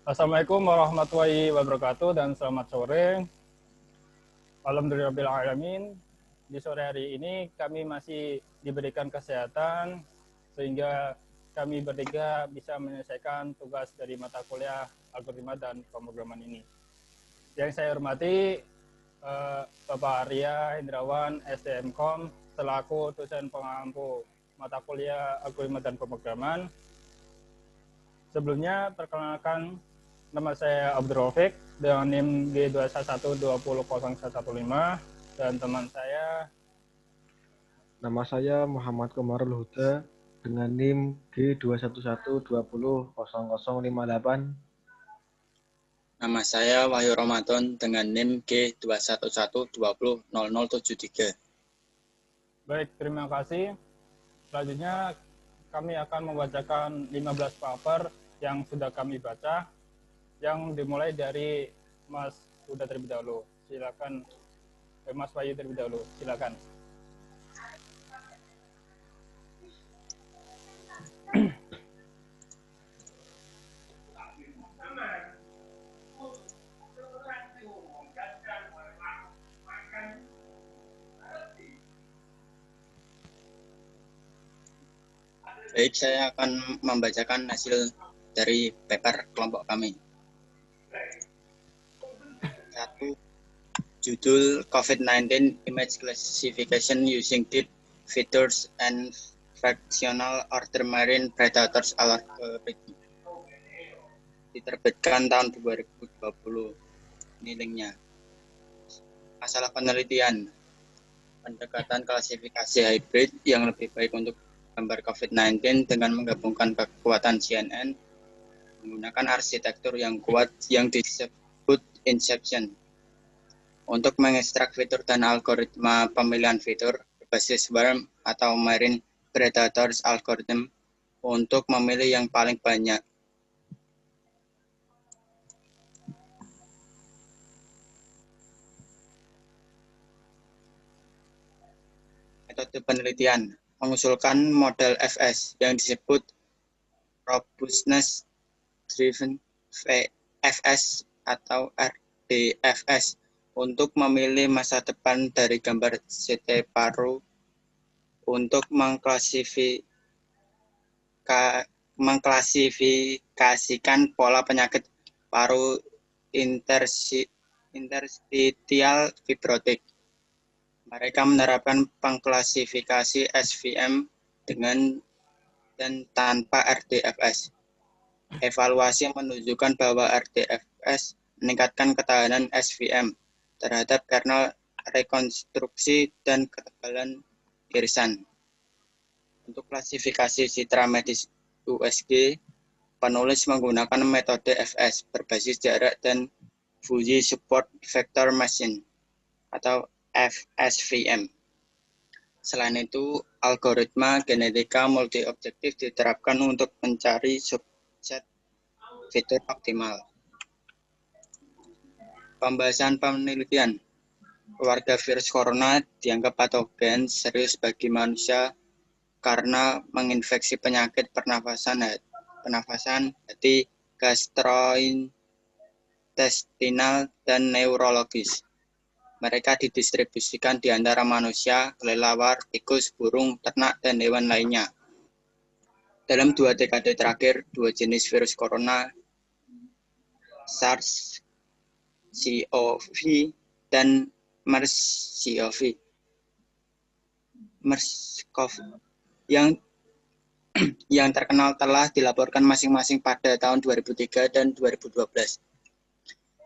Assalamualaikum warahmatullahi wabarakatuh dan selamat sore. Alhamdulillahirrahmanirrahim. Di sore hari ini kami masih diberikan kesehatan sehingga kami bertiga bisa menyelesaikan tugas dari mata kuliah algoritma dan pemrograman ini. Yang saya hormati Bapak Arya Hendrawan, STMKOM, selaku dosen pengampu mata kuliah algoritma dan pemrograman. Sebelumnya, perkenalkan, nama saya Abdul Rafiq dengan NIM G211200115 dan teman saya. Nama saya Muhammad Komarul Huda dengan NIM G211200058. Nama saya Wahyu Ramadan dengan NIM G211200073. Baik, terima kasih. Selanjutnya kami akan membacakan 15 paper yang sudah kami baca, yang dimulai dari Mas Huda terlebih dahulu. Silakan, Mas Wahyu terlebih dahulu. Silakan. Baik, saya akan membacakan hasil dari paper kelompok kami. 1. Judul COVID-19 Image Classification Using Deep Features and Fractional Order Marine Predators Algorithm. Diterbitkan tahun 2020. Ini linknya. Masalah penelitian. Pendekatan klasifikasi hybrid yang lebih baik untuk gambar COVID-19 dengan menggabungkan kekuatan CNN menggunakan arsitektur yang kuat yang disebut inception untuk mengekstrak fitur dan algoritma pemilihan fitur berbasis worm atau marine predators algorithm untuk memilih yang paling banyak. Metode penelitian mengusulkan model FS yang disebut Robustness Driven FS atau RDFS untuk memilih masa depan dari gambar CT paru untuk mengklasifikasikan pola penyakit paru interstitial fibrotik. Mereka menerapkan pengklasifikasi SVM dengan dan tanpa RDFS. Evaluasi menunjukkan bahwa RDFS meningkatkan ketahanan SVM terhadap kernel rekonstruksi dan ketebalan irisan. Untuk klasifikasi citra medis USG, penulis menggunakan metode FS berbasis jarak dan Fuji Support Vector Machine atau FSVM. Selain itu, algoritma genetika multi-objektif diterapkan untuk mencari subset fitur optimal. Pembahasan penelitian. Keluarga virus corona dianggap patogen serius bagi manusia karena menginfeksi penyakit pernafasan hati, gastrointestinal, dan neurologis. Mereka didistribusikan di antara manusia, kelelawar, tikus, burung, ternak, dan hewan lainnya. Dalam 2 dekade terakhir, 2 jenis virus corona, SARS-CoV dan MERS-CoV, yang terkenal telah dilaporkan masing-masing pada tahun 2003 dan 2012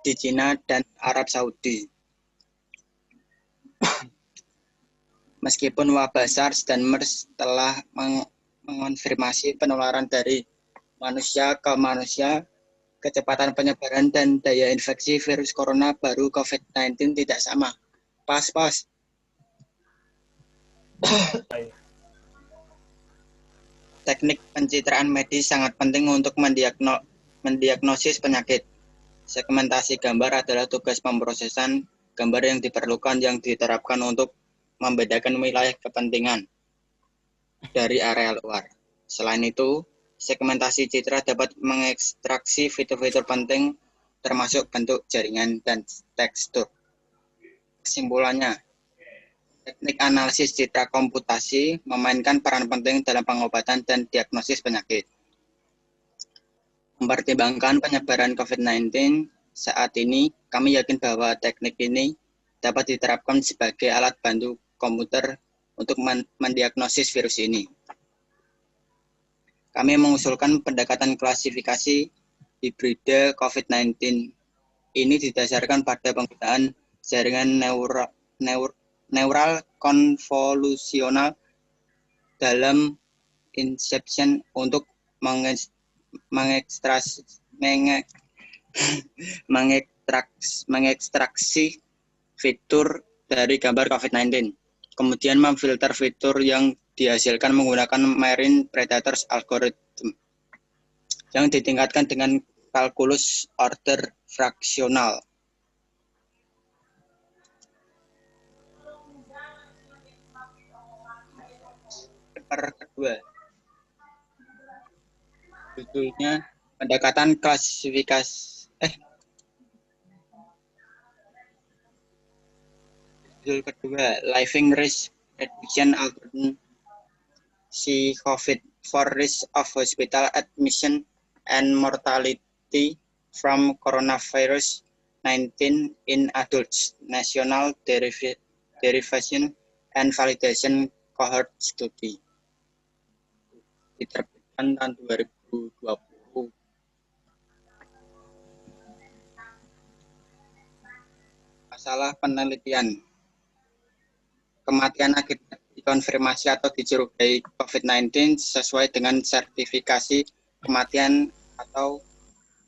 di Cina dan Arab Saudi. Meskipun wabah SARS dan MERS telah mengonfirmasi penularan dari manusia ke manusia, kecepatan penyebaran dan daya infeksi virus corona baru COVID-19 tidak sama. Pas. Teknik pencitraan medis sangat penting untuk mendiagnosis penyakit. Segmentasi gambar adalah tugas pemrosesan gambar yang diperlukan yang diterapkan untuk membedakan wilayah kepentingan dari area luar. Selain itu, segmentasi citra dapat mengekstraksi fitur-fitur penting termasuk bentuk jaringan dan tekstur. Kesimpulannya, teknik analisis citra komputasi memainkan peran penting dalam pengobatan dan diagnosis penyakit. Mempertimbangkan penyebaran COVID-19 saat ini, kami yakin bahwa teknik ini dapat diterapkan sebagai alat bantu komputer untuk mendiagnosis virus ini. Kami mengusulkan pendekatan klasifikasi hibrida COVID-19. Ini didasarkan pada penggunaan jaringan neural konvolusional dalam inception untuk mengekstraksi fitur dari gambar COVID-19. Kemudian memfilter fitur yang dihasilkan menggunakan Marine Predators algorithm yang ditingkatkan dengan kalkulus order fraksional. Paper kedua, judulnya pendekatan klasifikasi. Judul kedua, Living Risk Prediction Algorithm COVID for Risk of Hospital Admission and Mortality from Coronavirus 19 in Adults, National Derivation and Validation Cohort Study. Diterbitkan tahun 2020. Masalah penelitian. Kematian akibat dikonfirmasi atau dicurigai COVID-19 sesuai dengan sertifikasi kematian atau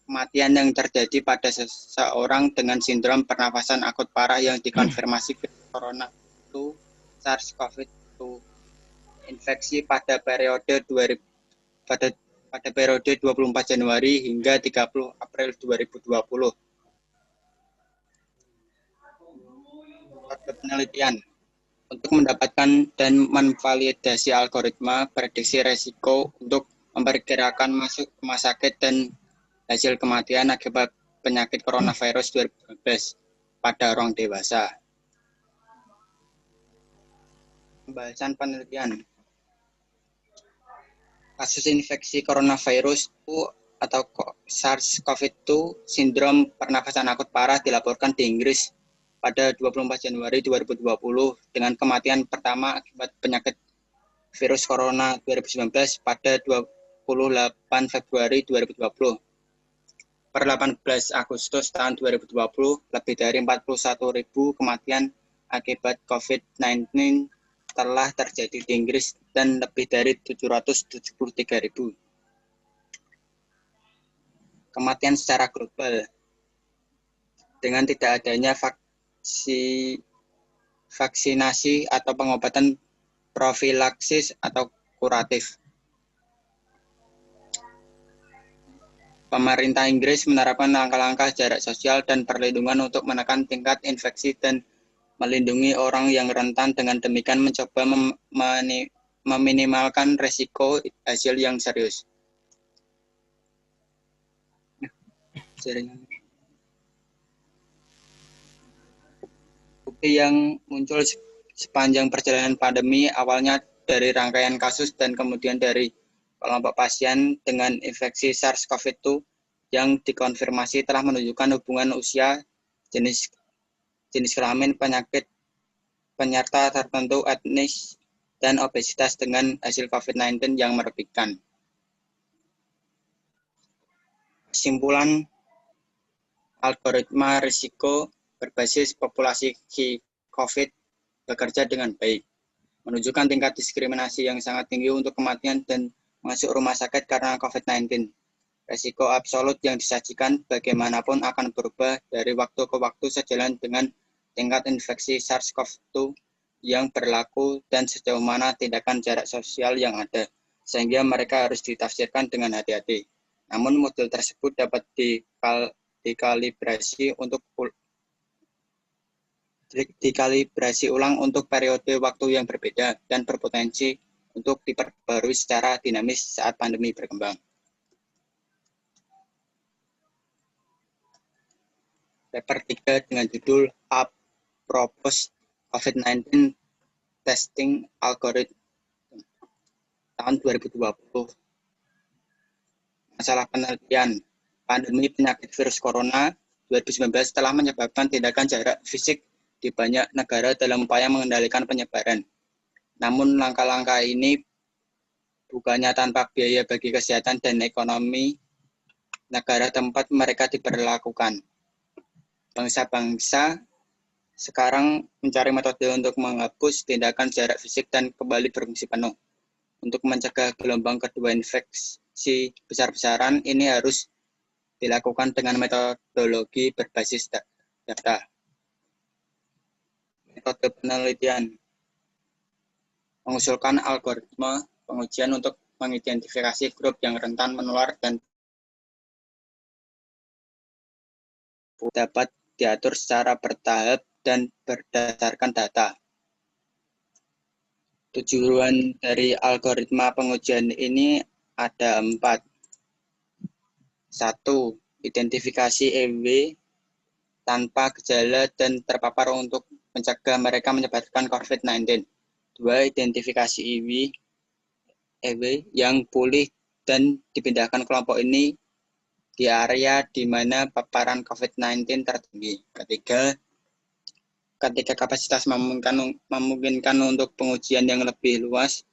kematian yang terjadi pada seseorang dengan sindrom pernafasan akut parah yang dikonfirmasi virus corona 2 SARS-CoV-2 infeksi pada periode 24 Januari hingga 30 April 2020. Penelitian. Untuk mendapatkan dan memvalidasi algoritma prediksi resiko untuk memperkirakan masuk rumah sakit dan hasil kematian akibat penyakit coronavirus 2019 pada orang dewasa. Pembahasan penelitian. Kasus infeksi coronavirus 2 atau SARS-CoV-2 sindrom pernafasan akut parah dilaporkan di Inggris pada 24 Januari 2020 dengan kematian pertama akibat penyakit virus corona 2019 pada 28 Februari 2020. Per 18 Agustus tahun 2020, lebih dari 41.000 kematian akibat COVID-19 telah terjadi di Inggris dan lebih dari 773.000. Kematian secara global. Dengan tidak adanya vaksinasi atau pengobatan profilaksis atau kuratif. Pemerintah Inggris menerapkan langkah-langkah jarak sosial dan perlindungan untuk menekan tingkat infeksi dan melindungi orang yang rentan, dengan demikian mencoba meminimalkan resiko hasil yang serius. Bukti yang muncul sepanjang perjalanan pandemi, awalnya dari rangkaian kasus dan kemudian dari kelompok pasien dengan infeksi SARS-CoV-2 yang dikonfirmasi telah menunjukkan hubungan usia, jenis kelamin, penyakit penyerta tertentu, etnis, dan obesitas dengan hasil COVID-19 yang merugikan. Kesimpulan, algoritma risiko berbasis populasi COVID bekerja dengan baik, menunjukkan tingkat diskriminasi yang sangat tinggi untuk kematian dan masuk rumah sakit karena COVID-19. Risiko absolut yang disajikan bagaimanapun akan berubah dari waktu ke waktu sejalan dengan tingkat infeksi SARS-CoV-2 yang berlaku dan sejauh mana tindakan jarak sosial yang ada, sehingga mereka harus ditafsirkan dengan hati-hati. Namun model tersebut dapat dikalibrasi ulang untuk periode waktu yang berbeda dan berpotensi untuk diperbarui secara dinamis saat pandemi berkembang. Paper 3 dengan judul Apropos COVID-19 Testing Algorithm tahun 2020. Masalah penelitian. Pandemi penyakit virus corona 2019 telah menyebabkan tindakan jarak fisik di banyak negara dalam upaya mengendalikan penyebaran. Namun langkah-langkah ini bukannya tanpa biaya bagi kesehatan dan ekonomi negara tempat mereka diberlakukan. Bangsa-bangsa sekarang mencari metode untuk menghapus tindakan jarak fisik dan kembali berfungsi penuh. Untuk mencegah gelombang kedua infeksi besar-besaran, ini harus dilakukan dengan metodologi berbasis data. Metode penelitian mengusulkan algoritma pengujian untuk mengidentifikasi grup yang rentan menular dan dapat diatur secara bertahap dan berdasarkan data. Tujuan dari algoritma pengujian ini ada 4. 1. Identifikasi EW tanpa gejala dan terpapar untuk mencegah mereka menyebarkan COVID-19. 2. Identifikasi EW yang pulih dan dipindahkan kelompok ini di area di mana paparan COVID-19 tertinggi. Ketiga, ketika kapasitas memungkinkan untuk pengujian yang lebih luas,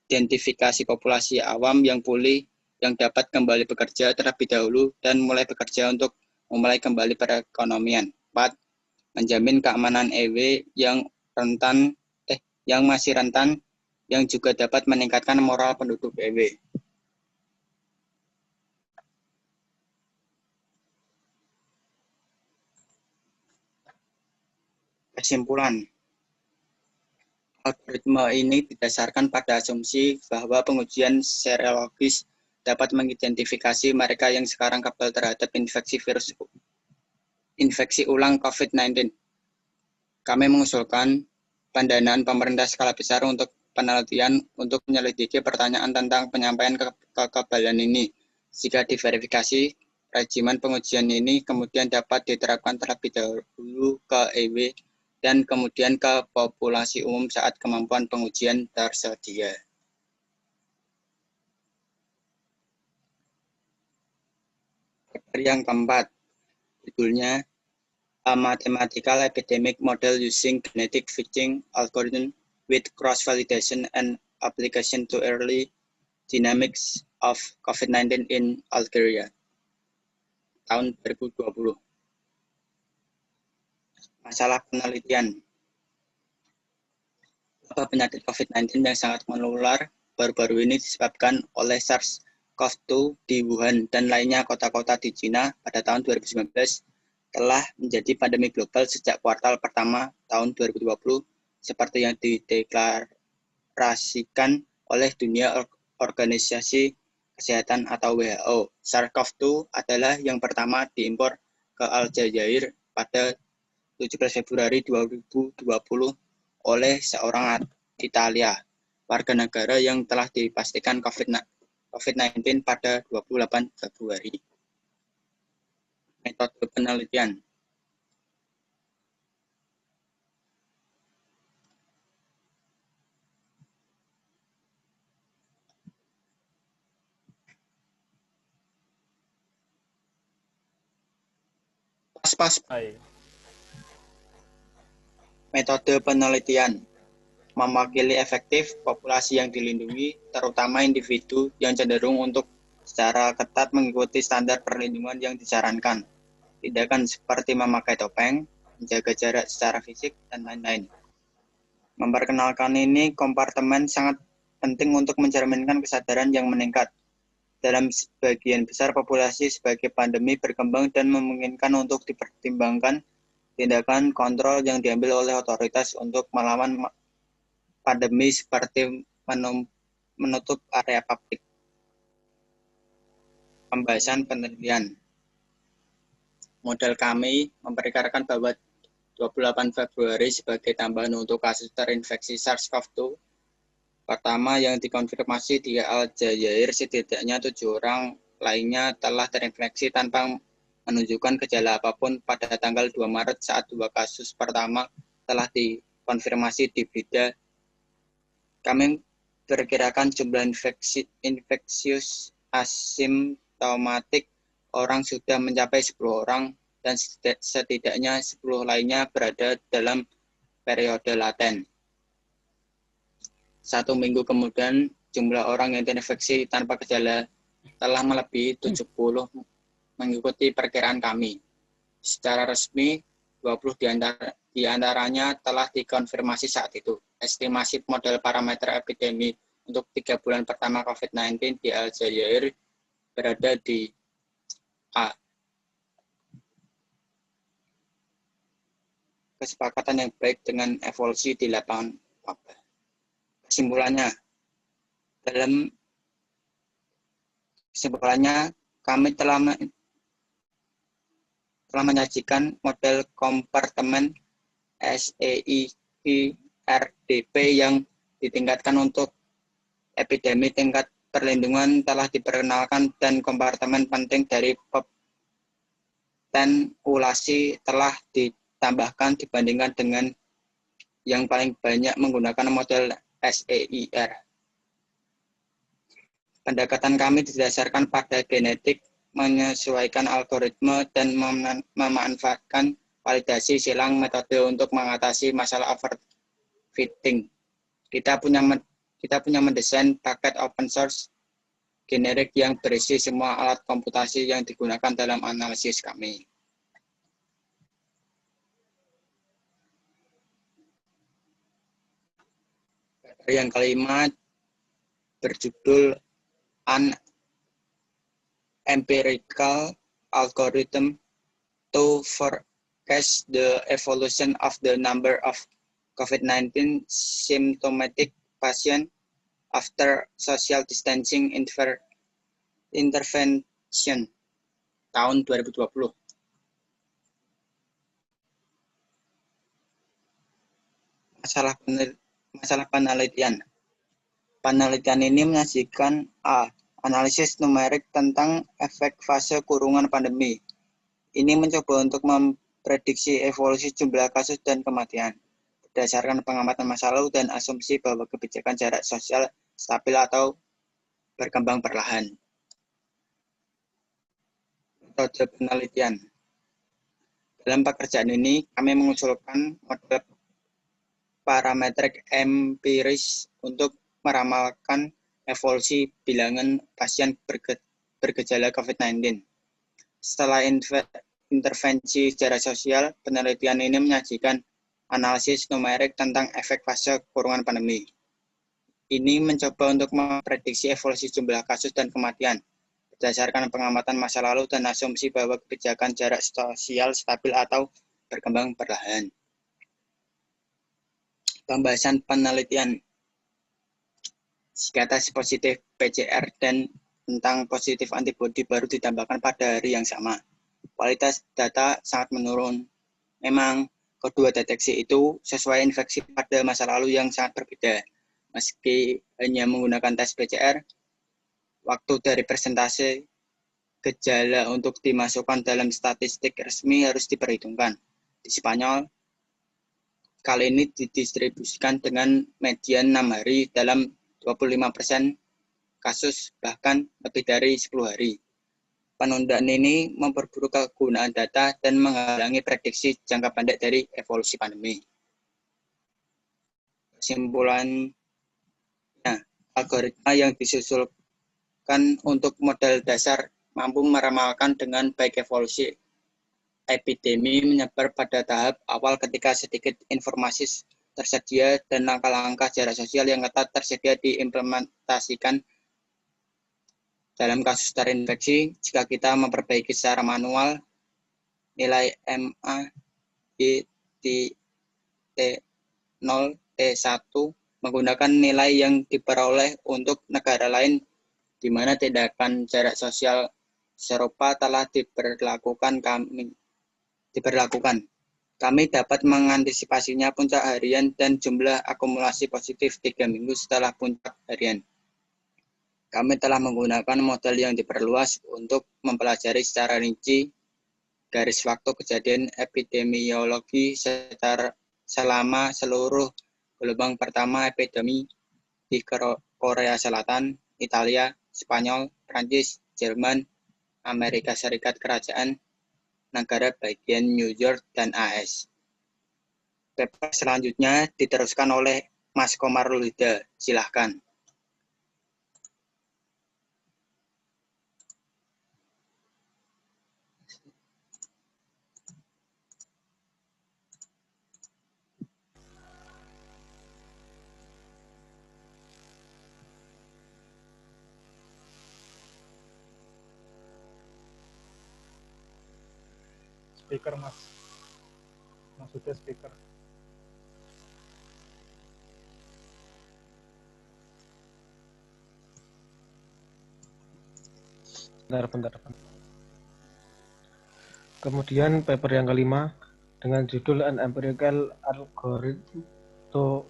identifikasi populasi awam yang pulih yang dapat kembali bekerja terlebih dahulu dan mulai bekerja untuk memulai kembali perekonomian. 4. Menjamin keamanan EW yang masih rentan yang juga dapat meningkatkan moral penduduk EW. Kesimpulan, algoritma ini didasarkan pada asumsi bahwa pengujian serologis dapat mengidentifikasi mereka yang sekarang kebal terhadap infeksi ulang COVID-19. Kami mengusulkan pendanaan pemerintah skala besar untuk penelitian untuk menyelidiki pertanyaan tentang penyampaian kekebalan ini. Jika diverifikasi, regimen pengujian ini kemudian dapat diterapkan terlebih dahulu ke EW dan kemudian ke populasi umum saat kemampuan pengujian tersedia. Yang keempat, judulnya A Mathematical Epidemic Model Using Genetic Fitting Algorithm with Cross-Validation and Application to Early Dynamics of COVID-19 in Algeria, tahun 2020. Masalah penelitian. Wabah penyakit COVID-19 yang sangat menular baru-baru ini disebabkan oleh SARS-CoV-2 di Wuhan dan lainnya kota-kota di Cina pada tahun 2019 telah menjadi pandemi global sejak kuartal pertama tahun 2020 seperti yang dideklarasikan oleh Dunia Organisasi Kesehatan atau WHO. SARS-CoV-2 adalah yang pertama diimpor ke Aljazair pada 17 Februari 2020 oleh seorang Italia, warga negara yang telah dipastikan COVID-19 pada 28 Februari. Metode penelitian. Metode penelitian mewakili efektif populasi yang dilindungi, terutama individu yang cenderung untuk secara ketat mengikuti standar perlindungan yang disarankan. Tindakan seperti memakai topeng, menjaga jarak secara fisik, dan lain-lain. Memperkenalkan ini, kompartemen sangat penting untuk mencerminkan kesadaran yang meningkat. Dalam sebagian besar populasi sebagai pandemi berkembang dan memungkinkan untuk dipertimbangkan tindakan kontrol yang diambil oleh otoritas untuk melawan pandemi seperti menutup area publik. Pembahasan penelitian. Model kami memperkirakan bahwa 28 Februari sebagai tambahan untuk kasus terinfeksi SARS-CoV-2 Pertama, yang dikonfirmasi di Al-Jazair setidaknya 7 orang lainnya telah terinfeksi tanpa menunjukkan gejala apapun pada tanggal 2 Maret saat 2 kasus pertama telah dikonfirmasi di Bida. Kami perkirakan jumlah infeksius asimptomatik orang sudah mencapai 10 orang dan setidaknya 10 lainnya berada dalam periode laten. 1 minggu kemudian, jumlah orang yang terinfeksi tanpa gejala telah melebihi 70 mengikuti perkiraan kami. Secara resmi, 20 di antaranya telah dikonfirmasi saat itu. Estimasi model parameter epidemi untuk 3 bulan pertama COVID-19 di Al-Jazair berada di A. Kesepakatan yang baik dengan evolusi di lapangan wabah. Kesimpulannya, kami telah menyajikan model kompartemen SEIP-RDP yang ditingkatkan untuk epidemi. Tingkat perlindungan telah diperkenalkan dan kompartemen penting dari populasi telah ditambahkan dibandingkan dengan yang paling banyak menggunakan model SEIR. Pendekatan kami didasarkan pada genetik, menyesuaikan algoritma, dan memanfaatkan validasi silang metode untuk mengatasi masalah overfitting. Kita punya mendesain paket open source generik yang berisi semua alat komputasi yang digunakan dalam analisis kami. Yang kelima berjudul An Empirical Algorithm to Forecast the Evolution of the Number of COVID-19 Symptomatic Patients After Social Distancing Intervention tahun 2020. Masalah penelitian. Penelitian ini menyajikan A. Analisis numerik tentang efek fase kurungan pandemi. Ini mencoba untuk memprediksi evolusi jumlah kasus dan kematian berdasarkan pengamatan masa lalu dan asumsi bahwa kebijakan jarak sosial stabil atau berkembang perlahan. Metode penelitian. Dalam pekerjaan ini, kami mengusulkan model parametrik empiris untuk meramalkan evolusi bilangan pasien bergejala COVID-19. Setelah intervensi jarak sosial, penelitian ini menyajikan analisis numerik tentang efek fase kurungan pandemi. Ini mencoba untuk memprediksi evolusi jumlah kasus dan kematian berdasarkan pengamatan masa lalu dan asumsi bahwa kebijakan jarak sosial stabil atau berkembang perlahan. Pembahasan penelitian. Jika tes positif PCR dan tentang positif antibodi baru ditambahkan pada hari yang sama, kualitas data sangat menurun. Memang, kedua deteksi itu sesuai infeksi pada masa lalu yang sangat berbeda. Meski hanya menggunakan tes PCR, waktu dari persentase gejala untuk dimasukkan dalam statistik resmi harus diperhitungkan. Di Spanyol, kali ini didistribusikan dengan median 6 hari dalam 25% kasus, bahkan lebih dari 10 hari. Penundaan ini memperburuk kegunaan data dan menghalangi prediksi jangka pendek dari evolusi pandemi. Kesimpulannya, algoritma yang disusulkan untuk model dasar mampu meramalkan dengan baik evolusi epidemi menyebar pada tahap awal ketika sedikit informasi tersedia dan langkah-langkah jarak sosial yang ketat tersedia diimplementasikan dalam kasus terinfeksi. Jika kita memperbaiki secara manual, nilai MA T0 T1 menggunakan nilai yang diperoleh untuk negara lain di mana tindakan jarak sosial serupa telah diberlakukan. Kami dapat mengantisipasinya puncak harian dan jumlah akumulasi positif 3 minggu setelah puncak harian. Kami telah menggunakan model yang diperluas untuk mempelajari secara rinci garis waktu kejadian epidemiologi selama seluruh gelombang pertama epidemi di Korea Selatan, Italia, Spanyol, Prancis, Jerman, Amerika Serikat Kerajaan, negara bagian New York, dan AS. Paper selanjutnya diteruskan oleh Mas Komarul Huda. Silahkan. Speaker, Mas. Maksudnya speaker. Bentar. Kemudian paper yang kelima dengan judul An Empirical Algorithm to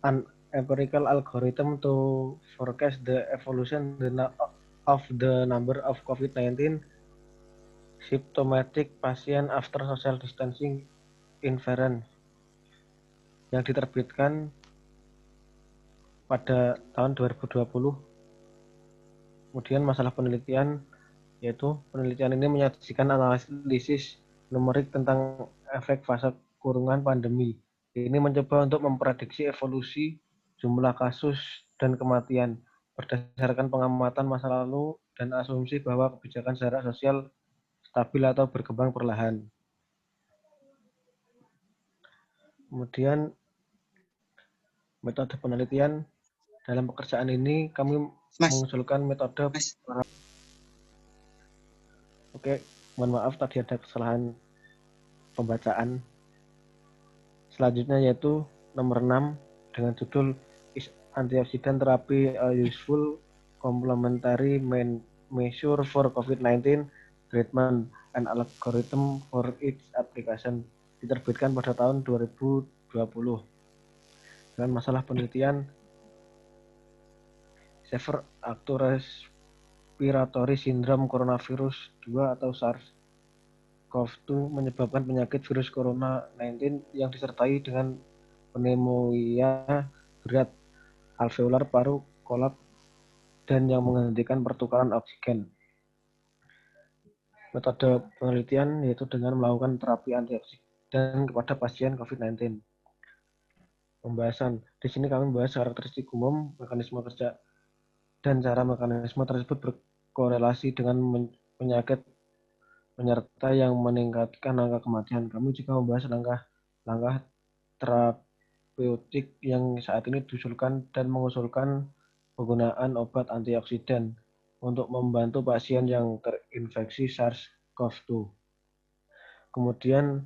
An Empirical Algorithm to Forecast the Evolution of the Number of COVID-19 Symptomatic Patient After Social Distancing Inference yang diterbitkan pada tahun 2020. Kemudian masalah penelitian, yaitu penelitian ini menyajikan analisis numerik tentang efek fase kurungan pandemi. Ini mencoba untuk memprediksi evolusi jumlah kasus dan kematian berdasarkan pengamatan masa lalu dan asumsi bahwa kebijakan jarak sosial stabil atau berkembang perlahan. Kemudian metode penelitian. Dalam pekerjaan ini kami mengusulkan metode. Oke, mohon maaf tadi ada kesalahan pembacaan. Selanjutnya yaitu nomor 6 dengan judul Is Antioxidant Therapy a Useful Complementary Measure for COVID-19 Treatment and Algorithm for its Application, diterbitkan pada tahun 2020. Dengan masalah penelitian Severe Acute Respiratory Syndrome Coronavirus 2 atau SARS-CoV-2 menyebabkan penyakit virus corona 19 yang disertai dengan pneumonia berat, alveolar paru kolap, dan yang menghentikan pertukaran oksigen. Metode penelitian yaitu dengan melakukan terapi antioksidan kepada pasien COVID-19. Pembahasan. Di sini kami membahas karakteristik umum, mekanisme kerja, dan cara mekanisme tersebut berkorelasi dengan penyakit penyerta yang meningkatkan angka kematian. Kami juga membahas langkah-langkah terapeutik yang saat ini diusulkan dan mengusulkan penggunaan obat antioksidan untuk membantu pasien yang terinfeksi SARS-CoV-2. Kemudian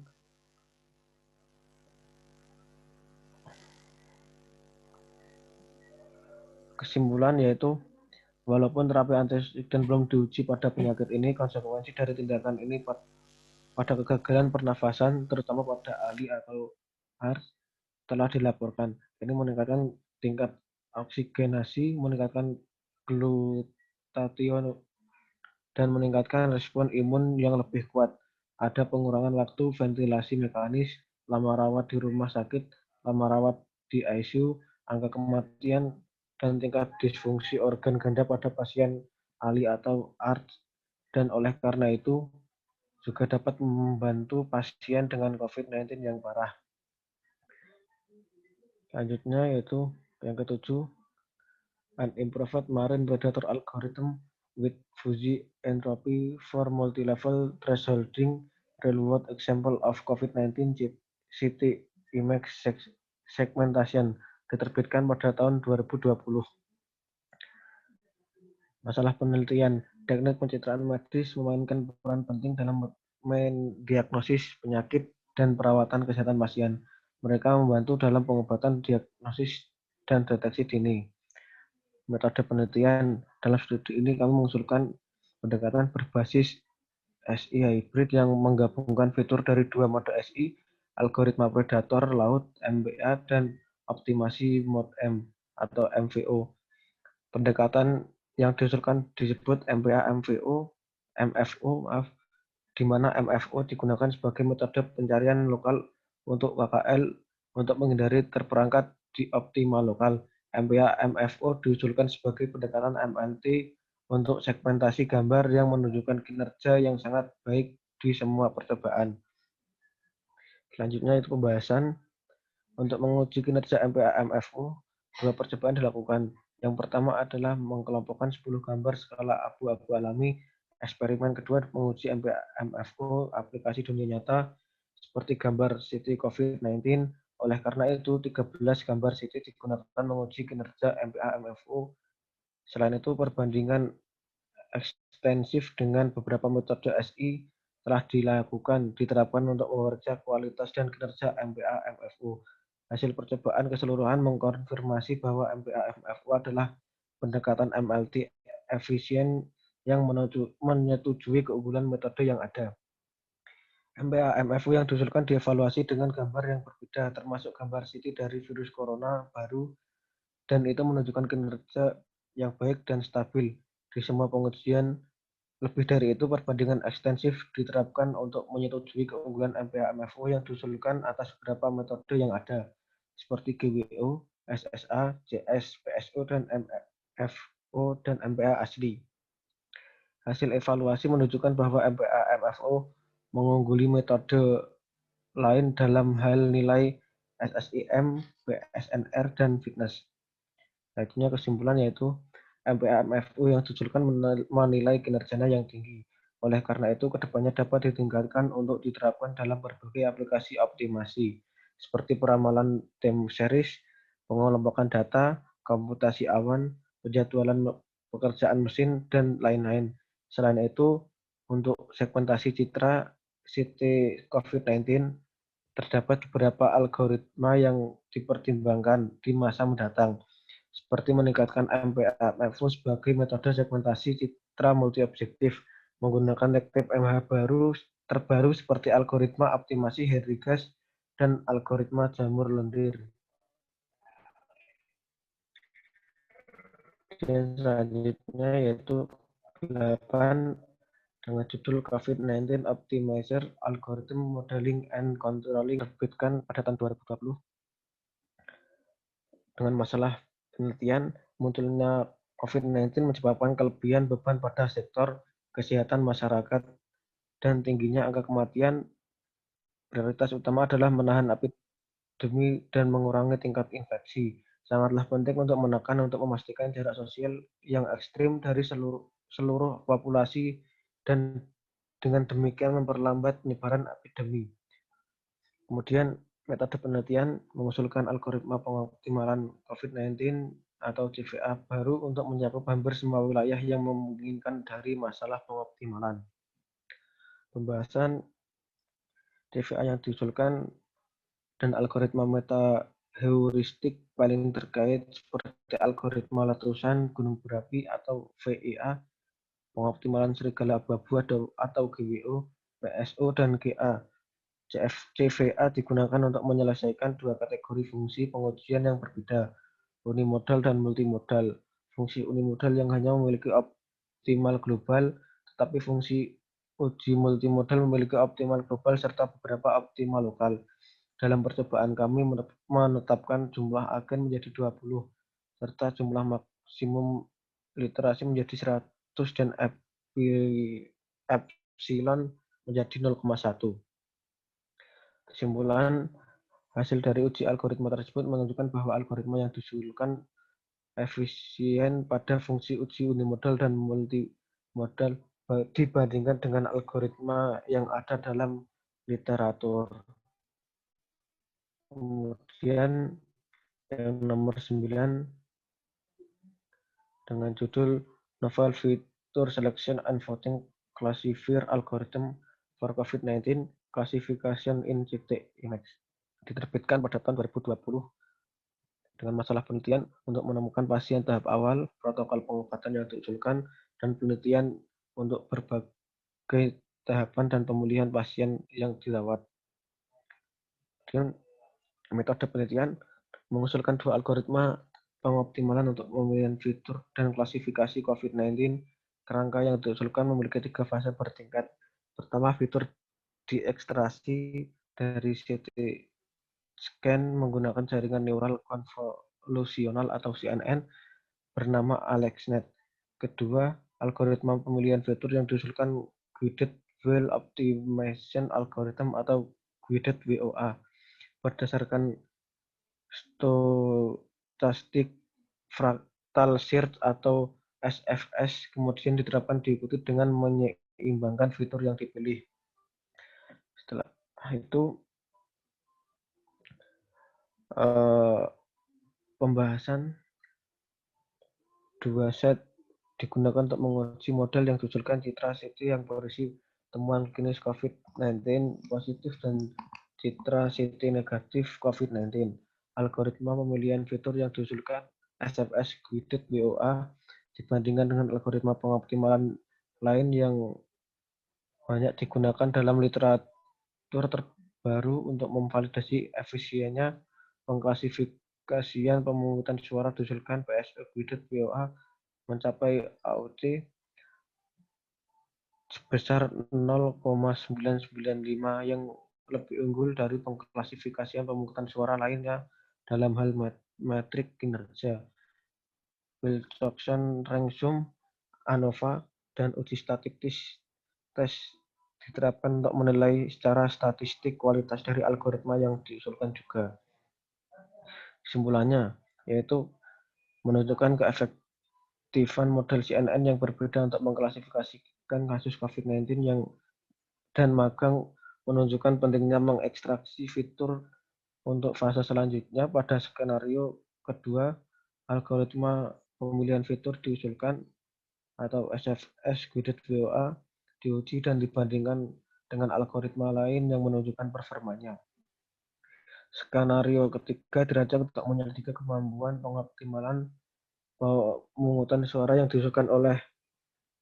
kesimpulan yaitu walaupun terapi antioksidan belum diuji pada penyakit ini, konsekuensi dari tindakan ini pada kegagalan pernafasan, terutama pada ALI atau HARS, telah dilaporkan. Ini meningkatkan tingkat oksigenasi, meningkatkan glutathione, dan meningkatkan respon imun yang lebih kuat. Ada pengurangan waktu ventilasi mekanis, lama rawat di rumah sakit, lama rawat di ICU, angka kematian, dan tingkat disfungsi organ ganda pada pasien ALI atau ARDS, dan oleh karena itu juga dapat membantu pasien dengan COVID-19 yang parah. Selanjutnya yaitu yang ketujuh, an improved marine predator algorithm with fuzzy entropy for multi-level thresholding real-world example of COVID-19 CT image segmentation, diterbitkan pada tahun 2020. Masalah penelitian. Teknik pencitraan medis memainkan peran penting dalam mendiagnosis penyakit dan perawatan kesehatan pasien. Mereka membantu dalam pengobatan, diagnosis, dan deteksi dini. Metode penelitian. Dalam studi ini kami mengusulkan pendekatan berbasis SI hybrid yang menggabungkan fitur dari dua mode SI, algoritma predator laut MPA dan optimasi mode M atau MVO. Pendekatan yang diusulkan disebut MPA MFO, di mana MFO digunakan sebagai metode pencarian lokal untuk KKL untuk menghindari terperangkap di optimal lokal. MPA MFO diusulkan sebagai pendekatan MLT untuk segmentasi gambar yang menunjukkan kinerja yang sangat baik di semua percobaan. Selanjutnya itu pembahasan. Untuk menguji kinerja MPA MFO, dua percobaan dilakukan. Yang pertama adalah mengelompokkan 10 gambar skala abu-abu alami. Eksperimen kedua menguji MPA MFO aplikasi dunia nyata seperti gambar CT COVID-19. Oleh karena itu, 13 gambar CT digunakan menguji kinerja MPA MFO. Selain itu, perbandingan ekstensif dengan beberapa metode SI telah diterapkan untuk memeriksa kualitas dan kinerja MPA MFO. Hasil percobaan keseluruhan mengkonfirmasi bahwa MPA MFO adalah pendekatan MLT efisien yang menyetujui keunggulan metode yang ada. MPA MFO yang diusulkan dievaluasi dengan gambar yang berbeda, termasuk gambar CT dari virus corona baru, dan itu menunjukkan kinerja yang baik dan stabil di semua pengujian. Lebih dari itu, perbandingan ekstensif diterapkan untuk menyetujui keunggulan MPA MFO yang diusulkan atas beberapa metode yang ada, seperti GWO, SSA, JS, PSO, dan MFO, dan MPA asli. Hasil evaluasi menunjukkan bahwa MPA MFO mengungguli metode lain dalam hal nilai SSIM, PSNR, dan fitness. Selanjutnya kesimpulan yaitu MPA MFO yang diusulkan menilai kinerjanya yang tinggi. Oleh karena itu, kedepannya dapat ditingkatkan untuk diterapkan dalam berbagai aplikasi optimasi, seperti peramalan time series, pengelompokan data, komputasi awan, penjadwalan pekerjaan mesin, dan lain-lain. Selain itu, untuk segmentasi citra CT COVID-19, terdapat beberapa algoritma yang dipertimbangkan di masa mendatang, seperti meningkatkan MPA MFO sebagai metode segmentasi citra multi-objektif menggunakan teknik MH terbaru seperti algoritma optimasi Henry-Gas dan algoritma jamur lendir. Dan selanjutnya yaitu 8 dengan judul COVID-19 Optimizer Algorithm Modeling and Controlling, terbitkan pada tahun 2020. Dengan masalah penelitian, munculnya COVID-19 menyebabkan kelebihan beban pada sektor kesehatan masyarakat dan tingginya angka kematian. Prioritas utama adalah menahan epidemi dan mengurangi tingkat infeksi. Sangatlah penting untuk menekan untuk memastikan jarak sosial yang ekstrim dari seluruh populasi dan dengan demikian memperlambat penyebaran epidemi. Kemudian metode penelitian mengusulkan algoritma pengoptimalan COVID-19 atau CVA baru untuk mencakup hampir semua wilayah yang memungkinkan dari masalah pengoptimalan. Pembahasan CVA yang diusulkan dan algoritma meta heuristik paling terkait seperti algoritma letusan gunung berapi atau VEA, pengoptimalan serigala abu-abu atau GWO, PSO, dan GA. CVA digunakan untuk menyelesaikan dua kategori fungsi pengujian yang berbeda, unimodal dan multimodal. Fungsi unimodal yang hanya memiliki optimal global, tetapi fungsi uji multimodal memiliki optimal global serta beberapa optimal lokal. Dalam percobaan kami menetapkan jumlah agen menjadi 20, serta jumlah maksimum literasi menjadi 100 dan epsilon menjadi 0,1. Kesimpulan, hasil dari uji algoritma tersebut menunjukkan bahwa algoritma yang diusulkan efisien pada fungsi uji unimodal dan multimodal dibandingkan dengan algoritma yang ada dalam literatur. Kemudian yang nomor 9 dengan judul Novel Feature Selection and Voting Classifier Algorithm for COVID-19 Classification in CT Image, diterbitkan pada tahun 2020 dengan masalah penelitian untuk menemukan pasien tahap awal, protokol pengobatan yang diusulkan, dan penelitian untuk berbagai tahapan dan pemulihan pasien yang dirawat. Kemudian metode penelitian mengusulkan 2 algoritma pengoptimalan untuk pemilihan fitur dan klasifikasi COVID-19. Kerangka yang diusulkan memiliki 3 fase bertingkat. Pertama, fitur diekstraksi dari CT scan menggunakan jaringan neural konvolusional atau CNN bernama AlexNet. Kedua, algoritma pemilihan fitur yang diusulkan Guided Well Optimization Algorithm atau Guided WOA berdasarkan Stochastic Fractal Search atau SFS, kemudian diterapkan diikuti dengan menyeimbangkan fitur yang dipilih. Setelah itu pembahasan 2 set digunakan untuk menguji model yang diusulkan Citra CT yang berisi temuan klinis COVID-19 positif dan Citra CT negatif COVID-19. Algoritma pemilihan fitur yang diusulkan SFS Guided WOA dibandingkan dengan algoritma pengoptimalan lain yang banyak digunakan dalam literatur terbaru untuk memvalidasi efisiennya. Pengklasifikasian pemungutan suara diusulkan PSO Guided WOA mencapai AUC sebesar 0,995 yang lebih unggul dari pengklasifikasian pemungutan suara lainnya dalam hal metrik kinerja. Wilcoxon, Ransom, ANOVA, dan uji statik tes diterapkan untuk menilai secara statistik kualitas dari algoritma yang diusulkan juga. Kesimpulannya, yaitu menunjukkan keefektifan model CNN yang berbeda untuk mengklasifikasikan kasus COVID-19 dan magang menunjukkan pentingnya mengekstraksi fitur untuk fase selanjutnya. Pada skenario kedua, algoritma pemilihan fitur diusulkan atau SFS Guided WOA diuji dan dibandingkan dengan algoritma lain yang menunjukkan performanya. Skenario ketiga dirancang untuk menyelidiki kemampuan pengoptimalan pemungutan suara yang diusulkan oleh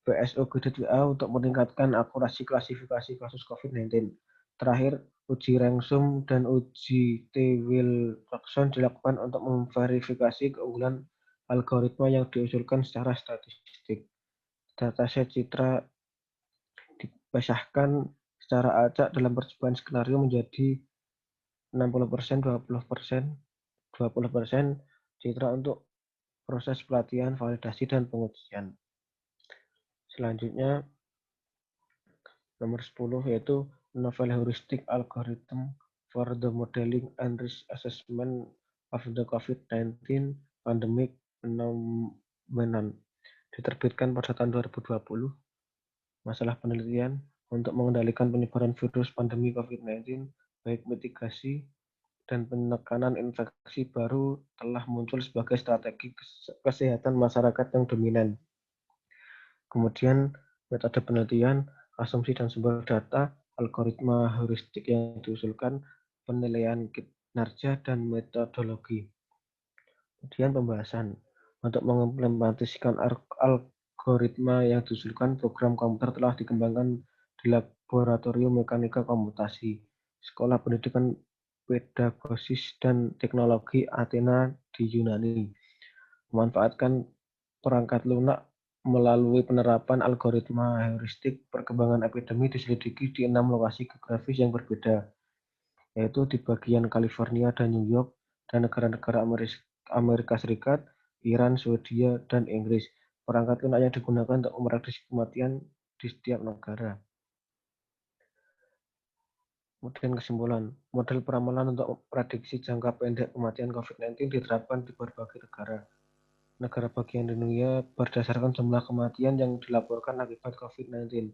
PSO Guided WOA untuk meningkatkan akurasi klasifikasi kasus COVID-19. Terakhir, uji Ransom dan uji Wilcoxon dilakukan untuk memverifikasi keunggulan algoritma yang diusulkan secara statistik. Dataset Citra dipecahkan secara acak dalam percobaan skenario menjadi 60%, 20%, 20% Citra untuk proses pelatihan, validasi, dan pengujian. Selanjutnya, nomor 10 yaitu Novel Heuristic Algorithm for the Modeling and Risk Assessment of the COVID-19 Pandemic Phenomenon. Diterbitkan pada tahun 2020. Masalah penelitian untuk mengendalikan penyebaran virus pandemi COVID-19, baik mitigasi dan penekanan infeksi baru telah muncul sebagai strategi kesehatan masyarakat yang dominan. Kemudian metode penelitian, asumsi dan sumber data, algoritma heuristik yang diusulkan, penilaian kinerja, dan metodologi. Kemudian pembahasan. Untuk mengimplementasikan algoritma yang diusulkan, program komputer telah dikembangkan di Laboratorium Mekanika Komputasi, Sekolah Pendidikan Pedagosis dan Teknologi Athena di Yunani. Memanfaatkan perangkat lunak melalui penerapan algoritma heuristik, perkembangan epidemi diselidiki di 6 lokasi geografis yang berbeda, yaitu di bagian California dan New York, dan negara-negara Amerika Serikat, Iran, Swedia, dan Inggris. Perangkat lunak yang digunakan untuk memprediksi kematian di setiap negara. Kemudian kesimpulan, model peramalan untuk prediksi jangka pendek kematian COVID-19 diterapkan di berbagai negara. Negara bagian dunia berdasarkan jumlah kematian yang dilaporkan akibat COVID-19.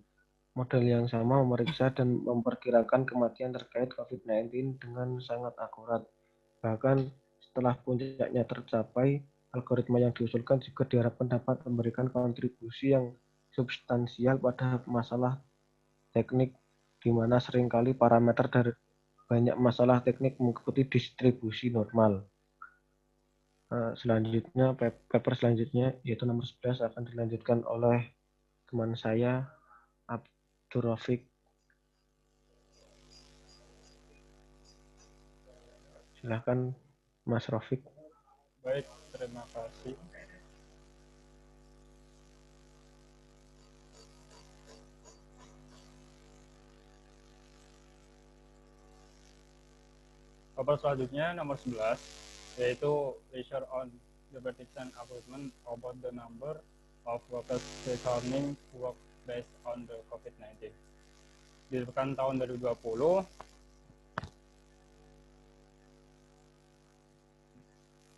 Model yang sama memeriksa dan memperkirakan kematian terkait COVID-19 dengan sangat akurat. Bahkan setelah puncaknya tercapai, algoritma yang diusulkan juga diharapkan dapat memberikan kontribusi yang substansial pada masalah teknik, di mana seringkali parameter dari banyak masalah teknik mengikuti distribusi normal. Selanjutnya, paper selanjutnya yaitu nomor 11 akan dilanjutkan oleh teman saya, Abdurrafiq Silakan Mas Rofik. Baik, terima kasih. Paper selanjutnya nomor 11, yaitu Research on the prediction improvement about the number of workers returning to work based on the COVID-19. Diterbitkan tahun 2020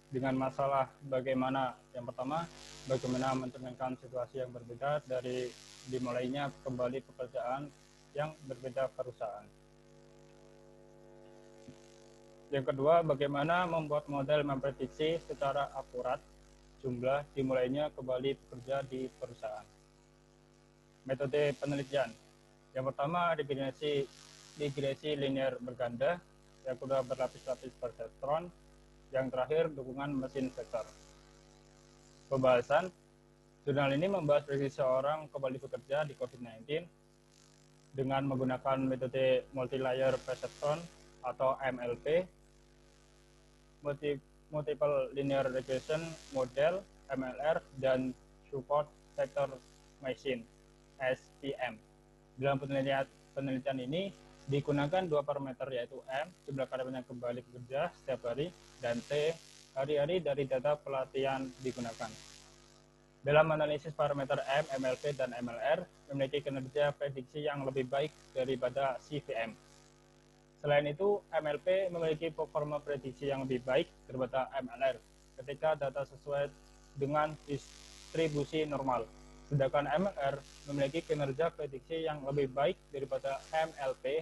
dengan masalah bagaimana, yang pertama, bagaimana mencerminkan situasi yang berbeda dari dimulainya kembali pekerjaan yang berbeda perusahaan. Yang kedua, bagaimana membuat model memprediksi secara akurat jumlah dimulainya kembali bekerja di perusahaan. Metode penelitian. Yang pertama, regresi linear berganda. Yang kedua, berlapis-lapis perseptron. Yang terakhir, dukungan mesin vektor. Pembahasan. Jurnal ini membahas prediksi seorang kembali bekerja di COVID-19 dengan menggunakan metode multi-layer perceptron atau MLP, multiple linear regression model MLR, dan support vector machine SVM. Dalam penelitian ini digunakan dua parameter, yaitu M, jumlah karyawan yang kembali bekerja setiap hari, dan T, hari-hari dari data pelatihan digunakan. Dalam analisis parameter M, MLP, dan MLR memiliki kinerja prediksi yang lebih baik daripada CVM. Selain itu, MLP memiliki performa prediksi yang lebih baik daripada MLR ketika data sesuai dengan distribusi normal. Sedangkan MLR memiliki kinerja prediksi yang lebih baik daripada MLP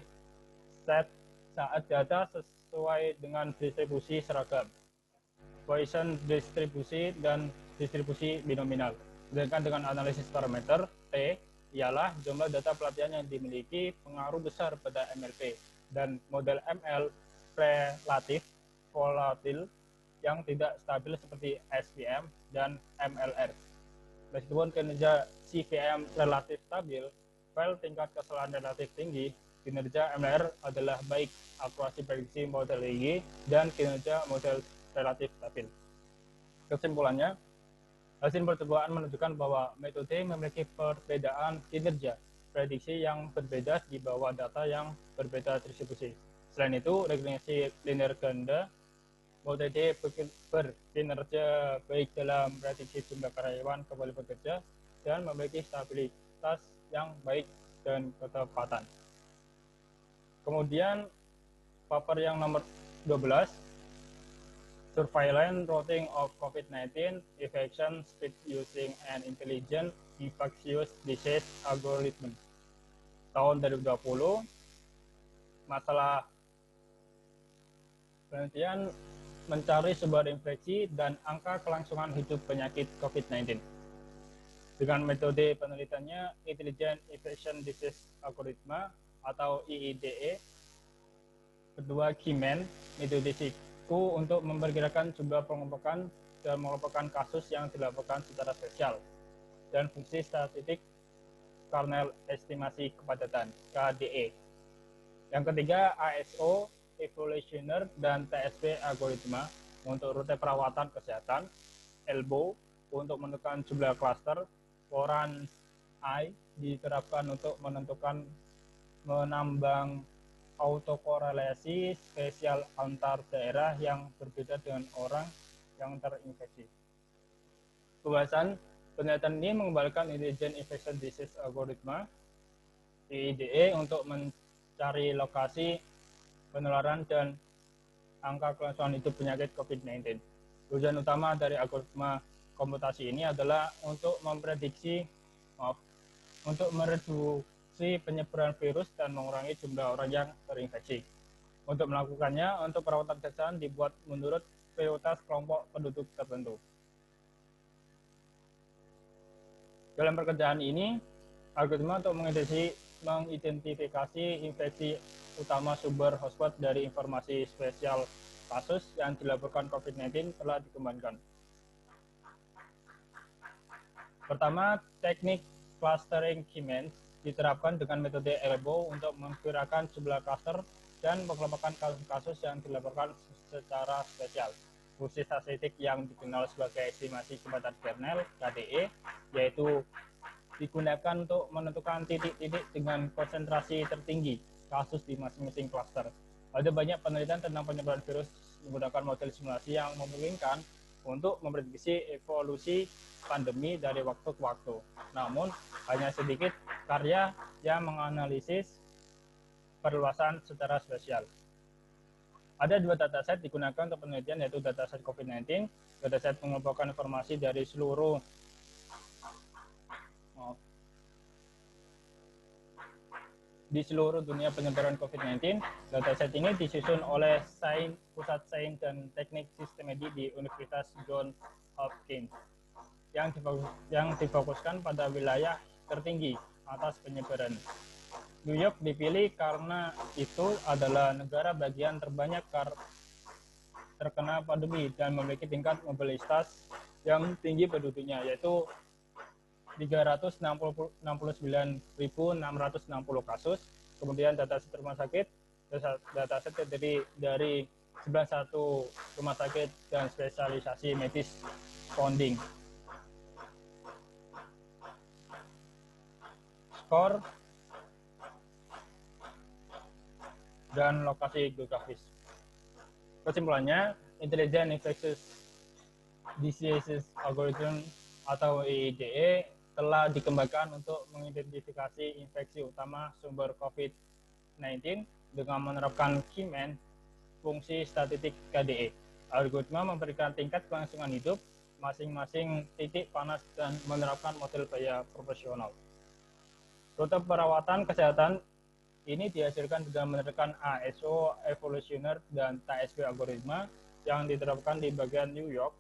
saat data sesuai dengan distribusi seragam, Poisson distribusi, dan distribusi binominal. Sedangkan dengan analisis parameter T ialah jumlah data pelatihan yang dimiliki pengaruh besar pada MLP, dan model ML relatif volatil yang tidak stabil seperti SVM dan MLR. Meskipun kinerja CVM relatif stabil, file tingkat kesalahan relatif tinggi, kinerja MLR adalah baik, akurasi prediksi model tinggi, dan kinerja model relatif stabil. Kesimpulannya, hasil percobaan menunjukkan bahwa metode memiliki perbedaan kinerja prediksi yang berbeda di bawah data yang berbeda distribusi. Selain itu, regresi linear ganda metode berkinerja baik dalam prediksi jumlah karyawan kembali bekerja dan memiliki stabilitas yang baik dan ketepatan. Kemudian paper yang nomor 12, Surveillance Routing of COVID-19 Infection Speed Using an Intelligent Infectious Disease Algorithm. Tahun 2020, masalah penelitian mencari sebuah infeksi dan angka kelangsungan hidup penyakit COVID-19. Dengan metode penelitiannya Intelligent Infection Disease Algorithm atau IIDE. Kedua, Kimen, metode SIKU untuk memperkirakan jumlah pengelompokan dan mengelompokkan kasus yang dilakukan secara spesial, dan fungsi statistik kernel estimasi kepadatan KDE. Yang ketiga, ASO Evolutioner dan TSP algoritma untuk rute perawatan kesehatan, ELBO untuk menentukan jumlah klaster, Foran I diterapkan untuk menambang autokorelasi spesial antar daerah yang berbeda dengan orang yang terinfeksi. Pembahasan penelitian ini mengembalikan Intelligent Infection Disease Algorithm IIDE untuk mencari lokasi penularan dan angka kelangsungan hidup penyakit COVID-19. Tujuan utama dari algoritma komputasi ini adalah untuk mereduksi penyebaran virus dan mengurangi jumlah orang yang terinfeksi. Untuk melakukannya, untuk perawatan kesehatan dibuat menurut prioritas kelompok penduduk tertentu. Dalam pekerjaan ini, algoritma untuk mengidentifikasi infeksi utama sumber hotspot dari informasi spesial kasus yang dilaporkan COVID-19 telah dikembangkan. Pertama, teknik clustering Kimen diterapkan dengan metode ELBO untuk memperkirakan jumlah cluster dan mengelompokkan kasus-kasus yang dilaporkan secara spesial. Fungsi statistik yang dikenal sebagai estimasi kecepatan kernel (KDE) yaitu digunakan untuk menentukan titik-titik dengan konsentrasi tertinggi kasus di masing-masing klaster. Ada banyak penelitian tentang penyebaran virus menggunakan model simulasi yang memungkinkan untuk memprediksi evolusi pandemi dari waktu ke waktu. Namun, hanya sedikit karya yang menganalisis perluasan secara spesial. Ada 2 dataset digunakan untuk penelitian, yaitu dataset COVID-19, dataset mengumpulkan informasi dari seluruh dunia penyebaran COVID-19. Dataset ini disusun oleh Pusat Sains dan Teknik Sistemedi di Universitas Johns Hopkins yang difokuskan pada wilayah tertinggi atas penyebaran. New York dipilih karena itu adalah negara bagian terbanyak terkena pandemi dan memiliki tingkat mobilitas yang tinggi penduduknya, yaitu 369.660 kasus. Kemudian dataset rumah sakit, dataset terdiri dari 91 rumah sakit dan spesialisasi medis founding. Skor dan lokasi geografis. Kesimpulannya, Intelligent Infectious Diseases Algorithm atau IIDE telah dikembangkan untuk mengidentifikasi infeksi utama sumber COVID-19 dengan menerapkan Keyman fungsi statistik KDE. Algoritma memberikan tingkat kelangsungan hidup masing-masing titik panas dan menerapkan model biaya proporsional. Rute perawatan kesehatan ini dihasilkan dengan menerapkan ASO, Evolutioner, dan TSP algoritma yang diterapkan di bagian New York.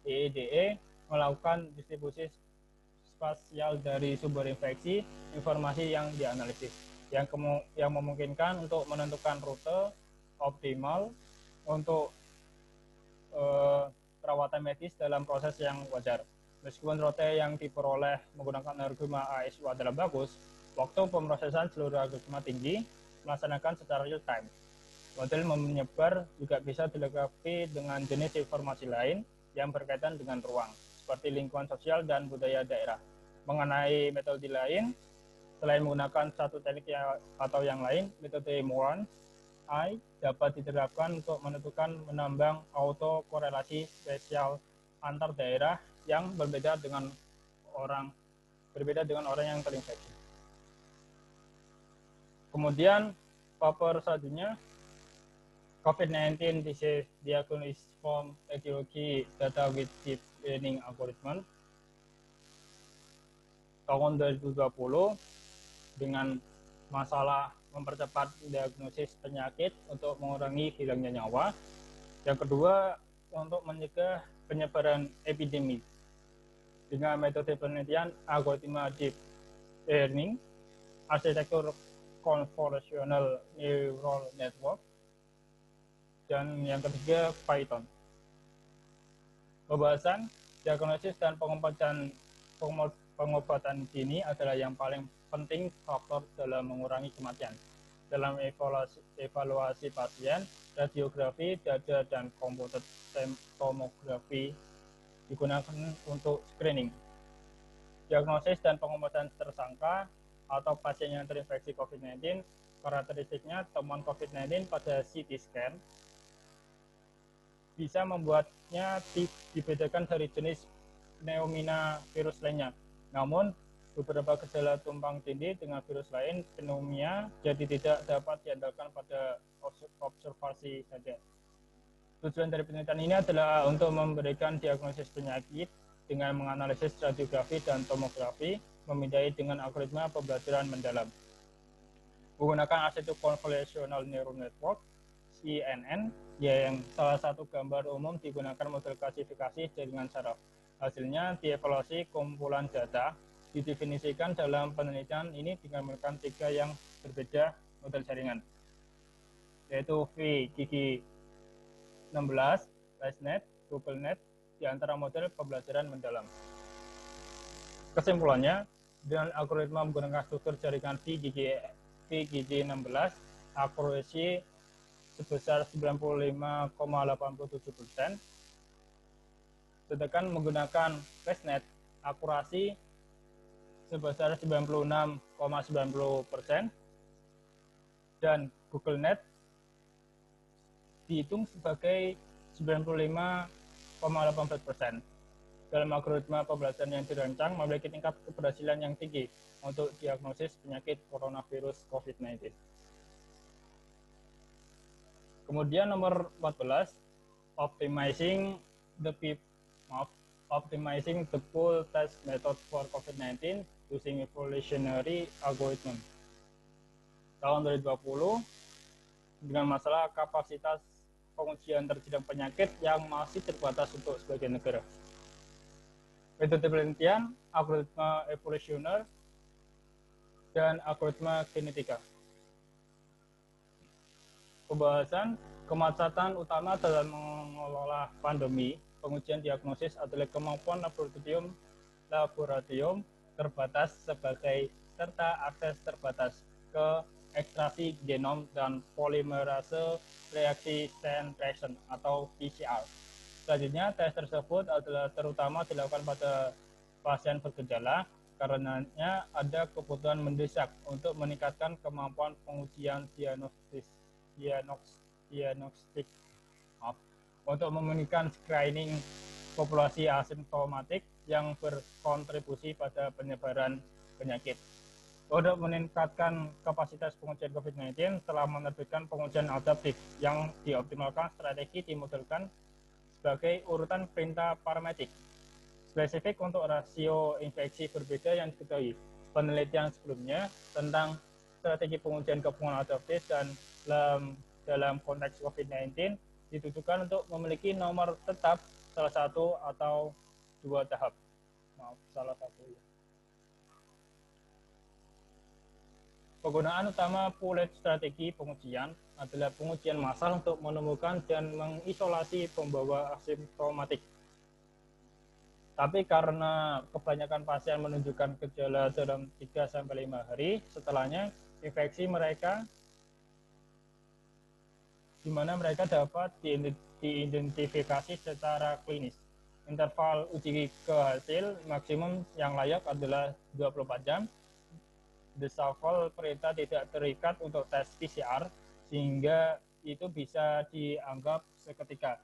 IIDE melakukan distribusi spasial dari sumber infeksi, informasi yang dianalisis, yang memungkinkan untuk menentukan rute optimal untuk perawatan medis dalam proses yang wajar. Meskipun rute yang diperoleh menggunakan algoritma ASO adalah bagus, waktu pemrosesan seluruh algoritma tinggi melaksanakan secara real time. Model menyebar juga bisa dilengkapi dengan jenis informasi lain yang berkaitan dengan ruang, seperti lingkungan sosial dan budaya daerah. Mengenai metode lain, selain menggunakan satu teknik atau yang lain, metode Moran-I dapat diterapkan untuk menentukan menambang autokorelasi spesial antar daerah yang berbeda dengan orang yang terinfeksi. Kemudian paper selanjutnya, COVID-19 disease diagnosis from etiology data with deep learning algorithm tahun 2020 dengan masalah mempercepat diagnosis penyakit untuk mengurangi hilangnya nyawa. Yang kedua, untuk mencegah penyebaran epidemi dengan metode penelitian algoritma deep learning, arsitektur convolutional neural network, dan yang ketiga Python. Pembahasan diagnosis dan pengobatan dini adalah yang paling penting faktor dalam mengurangi kematian. Dalam evaluasi pasien, radiografi dada dan komputer tomografi digunakan untuk screening. Diagnosis dan pengobatan tersangka atau pasien yang terinfeksi COVID-19, karakteristiknya temuan COVID-19 pada CT scan bisa membuatnya dibedakan dari jenis pneumonia virus lainnya. Namun, beberapa gejala tumpang tindih dengan virus lain pneumonia jadi tidak dapat diandalkan pada observasi saja. Tujuan dari penelitian ini adalah untuk memberikan diagnosis penyakit dengan menganalisis radiografi dan tomografi, memindai dengan algoritma pembelajaran mendalam. Menggunakan arsitektur convolutional neural network, CNN, yang salah satu gambar umum digunakan model klasifikasi jaringan saraf. Hasilnya dievaluasi kumpulan data, didefinisikan dalam penelitian ini dengan menggunakan 3 yang berbeda model jaringan, yaitu VGG16, LesNet, GoogleNet, di antara model pembelajaran mendalam. Kesimpulannya, dengan algoritma menggunakan struktur jaringan VGG16, akurasi sebesar 95,87%, sedangkan menggunakan FastNet akurasi sebesar 96,90%, dan GoogleNet dihitung sebagai 95,18%. Dalam algoritma pembelajaran yang dirancang memiliki tingkat keberhasilan yang tinggi untuk diagnosis penyakit coronavirus COVID-19. Kemudian nomor 14, optimizing the pool test method for COVID-19 using evolutionary algorithm. Tahun 2020 dengan masalah kapasitas pengujian terhadap penyakit yang masih terbatas untuk sebagian negara. Metode penelitian, algoritma evolusioner, dan algoritma genetika. Pembahasan kemacetan utama dalam mengelola pandemi, pengujian diagnosis adalah kemampuan laboratorium terbatas serta akses terbatas ke ekstraksi genom dan polimerase reaksi chain reaction atau PCR. Selanjutnya, tes tersebut adalah terutama dilakukan pada pasien bergejala, karenanya ada kebutuhan mendesak untuk meningkatkan kemampuan pengujian diagnostik untuk memonitor screening populasi asimptomatik yang berkontribusi pada penyebaran penyakit. Untuk meningkatkan kapasitas pengujian COVID-19 telah menerbitkan pengujian adaptif yang dioptimalkan strategi dimodelkan sebagai urutan perintah parametrik spesifik untuk rasio infeksi berbeda yang diketahui. Penelitian sebelumnya tentang strategi pengujian gabungan adaptif dan dalam konteks COVID-19 ditujukan untuk memiliki nomor tetap salah satu atau dua tahap. Penggunaan utama poolet strategi pengujian adalah pengujian massal untuk menemukan dan mengisolasi pembawa asimptomatik. Tapi karena kebanyakan pasien menunjukkan gejala dalam 3-5 hari setelahnya infeksi mereka, di mana mereka dapat diidentifikasi secara klinis. Interval uji ke hasil maksimum yang layak adalah 24 jam. Default perintah tidak terikat untuk tes PCR, sehingga itu bisa dianggap seketika.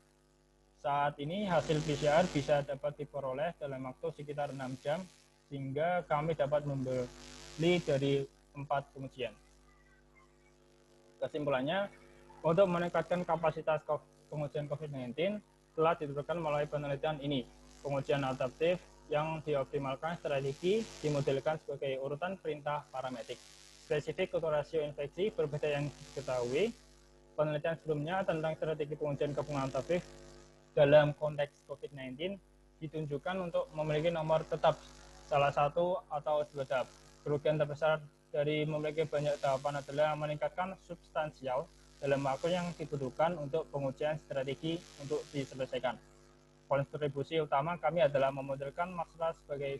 Saat ini hasil PCR bisa dapat diperoleh dalam waktu sekitar 6 jam, sehingga kami dapat membeli dari 4 pengujian. Kesimpulannya, untuk meningkatkan kapasitas pengujian COVID-19 telah diterapkan melalui penelitian ini. Pengujian adaptif yang dioptimalkan strategi dimodelkan sebagai urutan perintah parametrik spesifik untuk rasio infeksi berbeda yang diketahui. Penelitian sebelumnya tentang strategi pengujian gabungan adaptif dalam konteks COVID-19 ditunjukkan untuk memiliki nomor tetap salah satu atau dua tahap. Kerugian terbesar dari memiliki banyak tahapan adalah meningkatkan substansial dalam waktu yang dibutuhkan untuk pengujian strategi untuk diselesaikan. Kontribusi utama kami adalah memodelkan masalah sebagai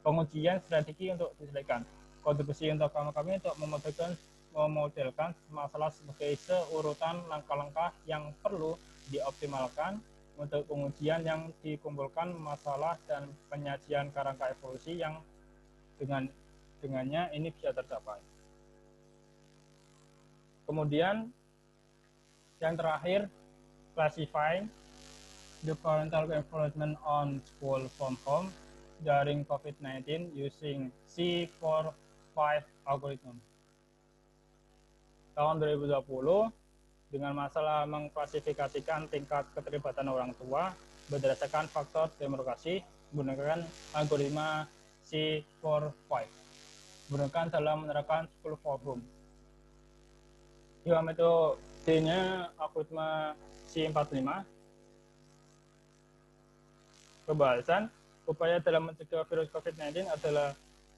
pengujian strategi untuk diselesaikan. Kontribusi utama kami untuk memodelkan masalah sebagai seurutan langkah-langkah yang perlu dioptimalkan untuk pengujian yang dikumpulkan masalah dan penyajian kerangka evolusi yang dengannya ini bisa tercapai. Kemudian yang terakhir, classifying the parental enforcement on school from home during COVID-19 using C4-5 algorithm. Tahun 2020, dengan masalah mengklasifikasikan tingkat keterlibatan orang tua berdasarkan faktor demografi menggunakan algoritma C4-5, menggunakan dalam menerapkan school forum. Dua metodenya algoritma C45. Pembahasan upaya dalam mencegah virus COVID-19 adalah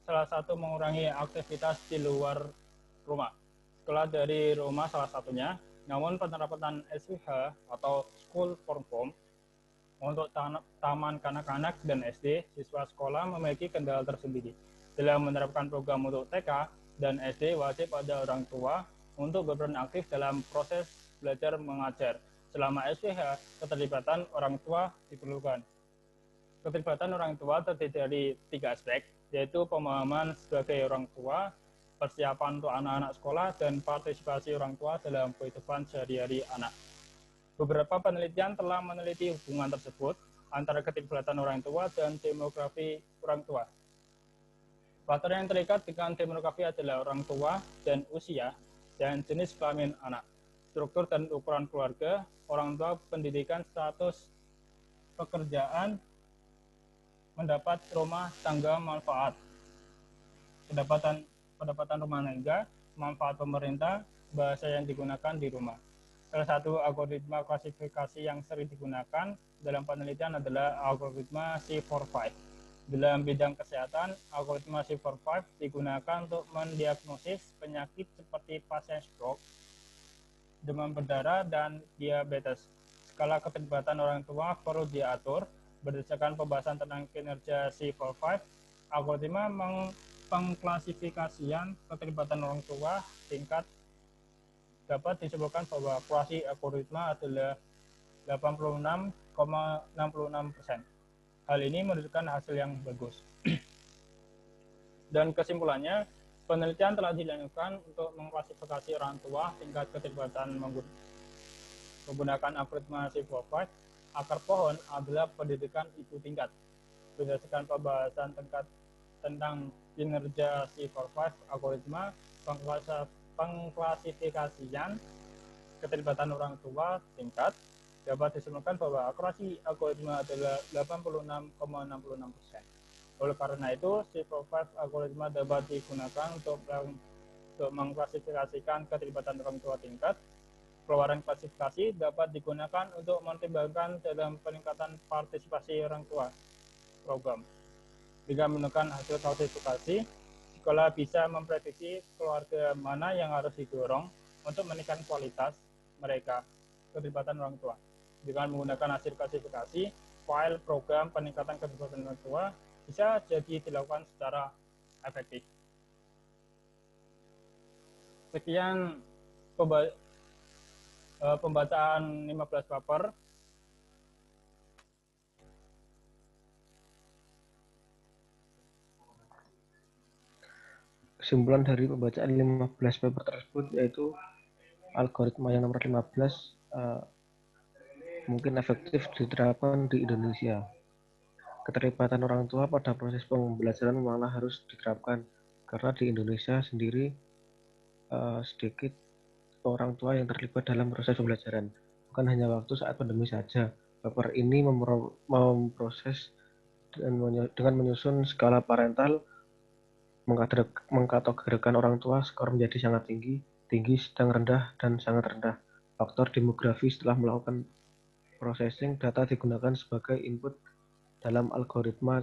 salah satu mengurangi aktivitas di luar rumah. Sekolah dari rumah salah satunya, namun penerapan SWH atau School from Home untuk taman kanak-kanak dan SD, siswa sekolah memiliki kendala tersendiri. Dalam menerapkan program untuk TK, dan SD wajib ada orang tua untuk berperan aktif dalam proses belajar mengajar. Selama SPH, keterlibatan orang tua diperlukan. Keterlibatan orang tua terdiri dari 3 aspek, yaitu pemahaman sebagai orang tua, persiapan untuk anak-anak sekolah, dan partisipasi orang tua dalam kehidupan sehari-hari anak. Beberapa penelitian telah meneliti hubungan tersebut antara keterlibatan orang tua dan demografi orang tua. Faktor yang terikat dengan demografi adalah orang tua dan usia dan jenis kelamin anak, struktur dan ukuran keluarga, orang tua, pendidikan, status pekerjaan, mendapat rumah tangga manfaat, pendapatan rumah tangga, manfaat pemerintah, bahasa yang digunakan di rumah. Salah satu algoritma klasifikasi yang sering digunakan dalam penelitian adalah algoritma C45. Dalam bidang kesehatan, algoritma C45 digunakan untuk mendiagnosis penyakit seperti pasien stroke, demam berdarah, dan diabetes. Skala keterlibatan orang tua perlu diatur berdasarkan pembahasan tentang kinerja C45. Algoritma pengklasifikasian keterlibatan orang tua tingkat dapat disebutkan bahwa akurasi algoritma adalah 86,66%. Hal ini menunjukkan hasil yang bagus. Dan kesimpulannya, penelitian telah dilakukan untuk mengklasifikasi orang tua tingkat keterlibatan menggunakan algoritma C45. Akar pohon adalah pendidikan ibu tingkat. Berdasarkan pembahasan tentang kinerja C45, algoritma pengklasifikasian keterlibatan orang tua tingkat dapat disimpulkan bahwa akurasi algoritma adalah 86,66%. Oleh karena itu, C45 algoritma dapat digunakan untuk mengklasifikasikan keterlibatan orang tua tingkat. Keluaran klasifikasi dapat digunakan untuk mempertimbangkan dalam peningkatan partisipasi orang tua program. Dengan menggunakan hasil klasifikasi, sekolah bisa memprediksi keluarga mana yang harus didorong untuk meningkatkan kualitas mereka keterlibatan orang tua. Dengan menggunakan hasil klasifikasi, file program peningkatan keterlibatan orang tua bisa jadi dilakukan secara efektif. Sekian pembacaan 15 paper. Kesimpulan dari pembacaan 15 paper tersebut yaitu algoritma yang nomor 15 mungkin efektif diterapkan di Indonesia. Keterlibatan orang tua pada proses pembelajaran malah harus diterapkan karena di Indonesia sendiri sedikit orang tua yang terlibat dalam proses pembelajaran. Bukan hanya waktu saat pandemi saja. Paper ini memproses dengan menyusun skala parental, mengkategorikan orang tua skor menjadi sangat tinggi, sedang rendah, dan sangat rendah. Faktor demografi setelah melakukan processing data digunakan sebagai input dalam algoritma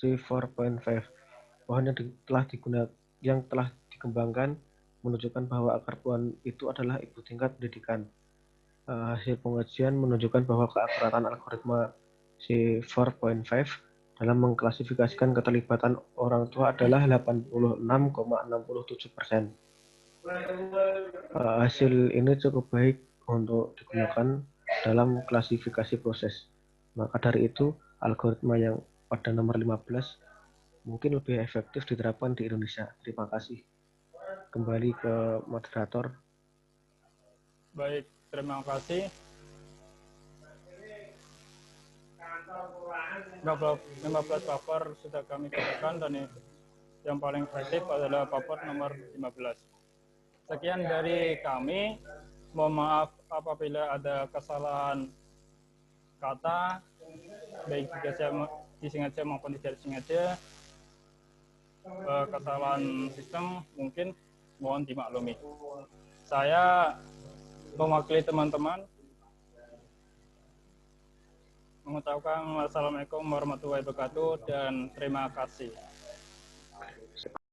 C4.5. Pohon yang telah dikembangkan menunjukkan bahwa akar pohon itu adalah ibu tingkat pendidikan. Hasil pengujian menunjukkan bahwa keakuratan algoritma C4.5 dalam mengklasifikasikan keterlibatan orang tua adalah 86,67%. Hasil ini cukup baik untuk digunakan dalam klasifikasi proses. Maka dari itu, algoritma yang pada nomor 15 mungkin lebih efektif diterapkan di Indonesia. Terima kasih. Kembali ke moderator. Baik, terima kasih. 15 paper sudah kami bacakan dan yang paling efektif adalah paper nomor 15. Sekian dari kami. Mohon maaf apabila ada kesalahan kata, baik disengaja maupun tidak disengaja. Kesalahan sistem mungkin mohon dimaklumi. Saya mewakili teman-teman mengucapkan wassalamualaikum warahmatullahi wabarakatuh dan terima kasih.